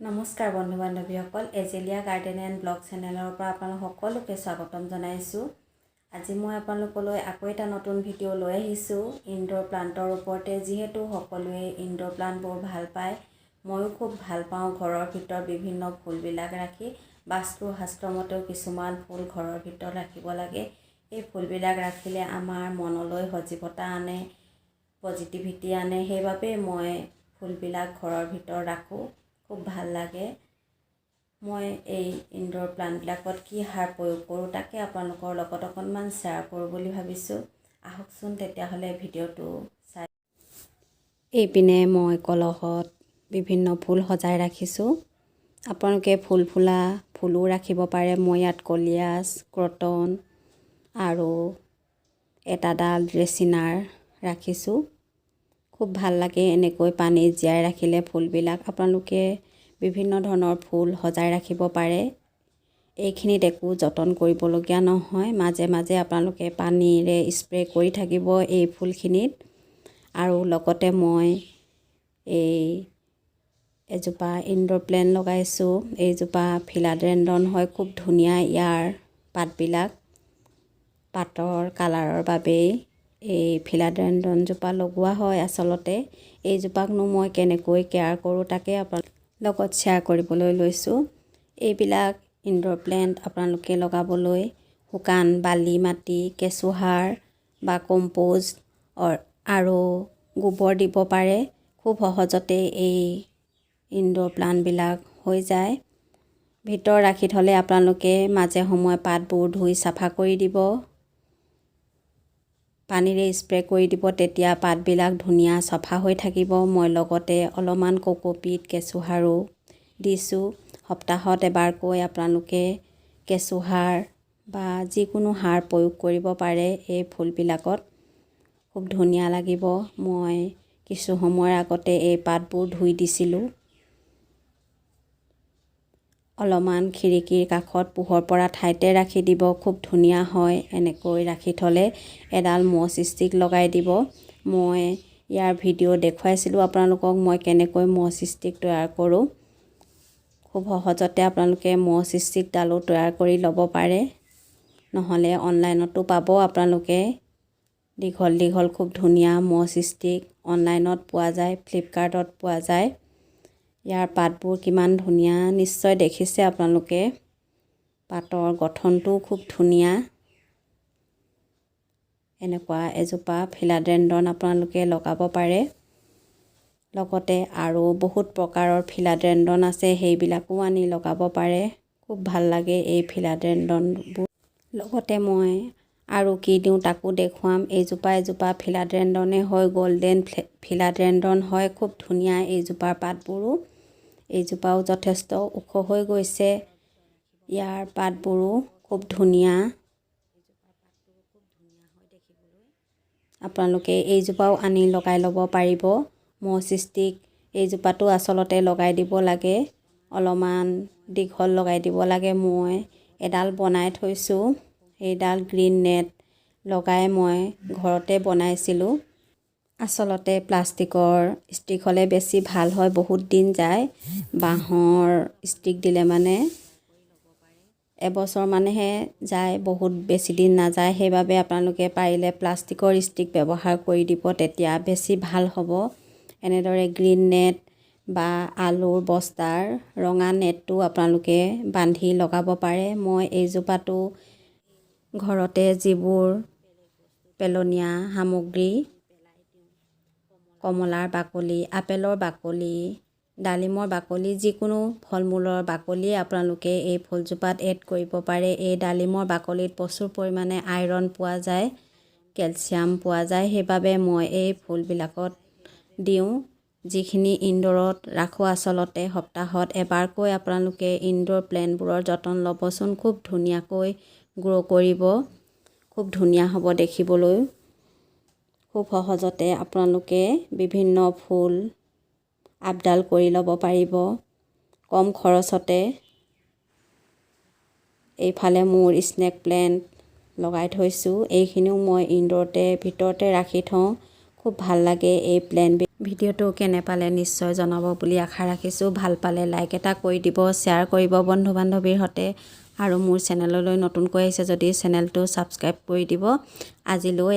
নমস্কাৰ বন্ধু বান্ধৱীসকল, এজেলিয়া garden and blog চেনেলৰ পৰা আপোনালোক সকলোকে স্বাগতম জনাইছোঁ। আজি মই আপোনালোকলৈ আকৌ এটা নতুন ভিডিঅ' লৈ আহিছোঁ ইনডোৰ প্লাণ্টৰ ওপৰতে। যিহেতু সকলোৱে ইনডোৰ প্লাণ্টবোৰ ভাল পায়, ময়ো খুব ভাল পাওঁ ঘৰৰ ভিতৰত বিভিন্ন ফুলবিলাক ৰাখি। বাস্তু শাস্ত্ৰৰ মতেও কিছুমান ফুল ঘৰৰ ভিতৰত ৰাখিব লাগে। এই ফুলবিলাক ৰাখিলে আমাৰ মনলৈ সজীৱতা আনে, পজিটিভিটি আনে। সেইবাবে মই ফুলবিলাক ঘৰৰ ভিতৰত ৰাখোঁ, খুব ভাল লাগে। মই এই ইনডোৰ প্লাণ্টবিলাকত কি সাৰ প্ৰয়োগ কৰোঁ তাকে আপোনালোকৰ লগত অকণমান শ্বেয়াৰ কৰোঁ বুলি ভাবিছোঁ। আহকচোন তেতিয়াহ'লে ভিডিঅ'টো চাই। এইপিনে মই কলহত বিভিন্ন ফুল সজাই ৰাখিছোঁ। আপোনালোকে ফুল ফুলা ফুলো ৰাখিব পাৰে। মই ইয়াত কলিয়াছ, ক্ৰটন আৰু এটা ডাল ড্ৰেচিনাৰ ৰাখিছোঁ। খুব ভাল লাগে এনেকৈ পানীত জীয়াই ৰাখিলে ফুলবিলাক। আপোনালোকে বিভিন্ন ধৰণৰ ফুল সজাই ৰাখিব পাৰে। এইখিনিত একো যতন কৰিবলগীয়া নহয়। মাজে মাজে আপোনালোকে পানীৰে স্প্ৰে কৰি থাকিব এই ফুলখিনিত। আৰু লগতে মই এজোপা ইনডোৰ প্লেণ্ট লগাইছোঁ। এইজোপা ফিলাডেণ্ড্ৰন হয়, খুব ধুনীয়া। ইয়াৰ পাতবিলাক পাতৰ কালাৰৰ বাবেই এই ফিলাডেণ্ড্ৰনজোপা লগোৱা হয়। আচলতে এইজোপাকনো মই কেনেকৈ কেয়াৰ কৰোঁ তাকে আপোনালোকৰ লগত শ্বেয়াৰ কৰিবলৈ লৈছোঁ। এইবিলাক ইনডোৰ প্লেণ্ট আপোনালোকে লগাবলৈ শুকান বালি মাটি, কেঁচুসাৰ বা কম্প'ষ্ট আৰু গোবৰ দিব পাৰে। খুব সহজতে এই ইনডোৰ প্লাণ্টবিলাক হৈ যায়। ভিতৰত ৰাখি থ'লে আপোনালোকে মাজে সময়ে পাতবোৰ ধুই চাফা কৰি দিব, পানীৰে স্প্ৰে কৰি দিব, তেতিয়া পাতবিলাক ধুনীয়া চাফা হৈ থাকিব। মই লগতে অলপমান কোকোপিট কেঁচুসাৰো দিছোঁ। সপ্তাহত এবাৰকৈ আপোনালোকে কেঁচুসাৰ বা যিকোনো সাৰ প্ৰয়োগ কৰিব পাৰে এই ফুলবিলাকত। খুব ধুনীয়া লাগিব। মই কিছু সময়ৰ আগতে এই পাতবোৰ ধুই দিছিলোঁ। অলপমান খিৰিকীৰ কাষত পোহৰ পৰা ঠাইতে ৰাখি দিব, খুব ধুনীয়া হয়। এনেকৈ ৰাখি থ'লে এডাল মছ ষ্টিক লগাই দিব। মই ইয়াৰ ভিডিঅ' দেখুৱাইছিলোঁ আপোনালোকক মই কেনেকৈ মছ ষ্টিক তৈয়াৰ কৰোঁ। খুব সহজতে আপোনালোকে মছ ষ্টিকডালো তৈয়াৰ কৰি ল'ব পাৰে। নহ'লে অনলাইনতো পাব আপোনালোকে। দীঘল দীঘল খুব ধুনীয়া মছ ষ্টিক অনলাইনত পোৱা যায়, ফ্লিপকাৰ্টত পোৱা যায়। ইয়াৰ পাতবোৰ কিমান ধুনীয়া নিশ্চয় দেখিছে আপোনালোকে। পাতৰ গঠনটো খুব ধুনীয়া। এনেকুৱা এজোপা ফিলাডেণ্ড্ৰন আপোনালোকে লগাব পাৰে। লগতে আৰু বহুত প্ৰকাৰৰ ফিলাডেণ্ড্ৰন আছে, সেইবিলাকো আনি লগাব পাৰে। খুব ভাল লাগে এই ফিলাডেণ্ড্ৰনবোৰ। লগতে মই আৰু কি দিওঁ তাকো দেখুৱাম। এজোপা ফিলাডেণ্ড্ৰনে হয়, গল্ডেন ফিলাডেণ্ড্ৰন হয়। খুব ধুনীয়া এইজোপাৰ পাতবোৰো। এইজোপাও যথেষ্ট ওখ হৈ গৈছে। ইয়াৰ পাতবোৰো খুব ধুনীয়া। আপোনালোকে এইজোপাও আনি লগাই ল'ব পাৰিব। মছ ষ্টিক এইজোপাটো আচলতে লগাই দিব লাগে, অলপমান দীঘল লগাই দিব লাগে। মই এডাল বনাই থৈছোঁ। এইডাল গ্ৰীণ নেট লগাই মই ঘৰতে বনাইছিলোঁ। আচলতে প্লাষ্টিকৰ ষ্টিক হ'লে বেছি ভাল হয়, বহুত দিন যায়। বাঁহৰ ষ্টিক দিলে মানে এবছৰ মানেহে যায়, বহুত বেছি দিন নাযায়। সেইবাবে আপোনালোকে পাৰিলে প্লাষ্টিকৰ ষ্টিক ব্যৱহাৰ কৰি দিব, তেতিয়া বেছি ভাল হ'ব। এনেদৰে গ্ৰীণ নেট বা আলুৰ বস্তাৰ ৰঙা নেটটো আপোনালোকে বান্ধি লগাব পাৰে। মই এইজোপাটো ঘৰতে যিবোৰ পেলনীয়া সামগ্ৰী, কমলাৰ বাকলি, আপেলৰ বাকলি, ডালিমৰ বাকলি, যিকোনো ফল মূলৰ বাকলিয়ে আপোনালোকে এই ফুলজোপাত এড কৰিব পাৰে। এই ডালিমৰ বাকলিত প্ৰচুৰ পৰিমাণে আইৰণ পোৱা যায়, কেলছিয়াম পোৱা যায়। সেইবাবে মই এই ফুলবিলাকত দিওঁ। যিখিনি ইনডোৰত ৰাখোঁ, আচলতে সপ্তাহত এবাৰকৈ আপোনালোকে ইনডোৰ প্লেণ্টবোৰৰ যতন ল'বচোন। খুব ধুনীয়াকৈ গ্ৰ' কৰিব, খুব ধুনীয়া হ'ব দেখিবলৈ। খুব সহজতে আপোনালোকে বিভিন্ন ফুল আপডাল কৰি ল'ব পাৰিব কম খৰচতে। এইফালে মোৰ স্নেক প্লেণ্ট লগাই থৈছোঁ। এইখিনিও মই ইনডোৰতে ভিতৰতে ৰাখি থওঁ। খুব ভাল লাগে এই প্লেণ্টবিলাক। ভিডিঅ'টো কেনে পালে নিশ্চয় জনাব বুলি আশা ৰাখিছোঁ। ভাল পালে লাইক এটা কৰি দিব, শ্বেয়াৰ কৰিব বন্ধু বান্ধৱীৰ সৈতে, আৰু মোৰ চেনেললৈ নতুনকৈ আহিছে যদি চেনেলটো ছাবস্ক্ৰাইব কৰি দিব। আজিলৈ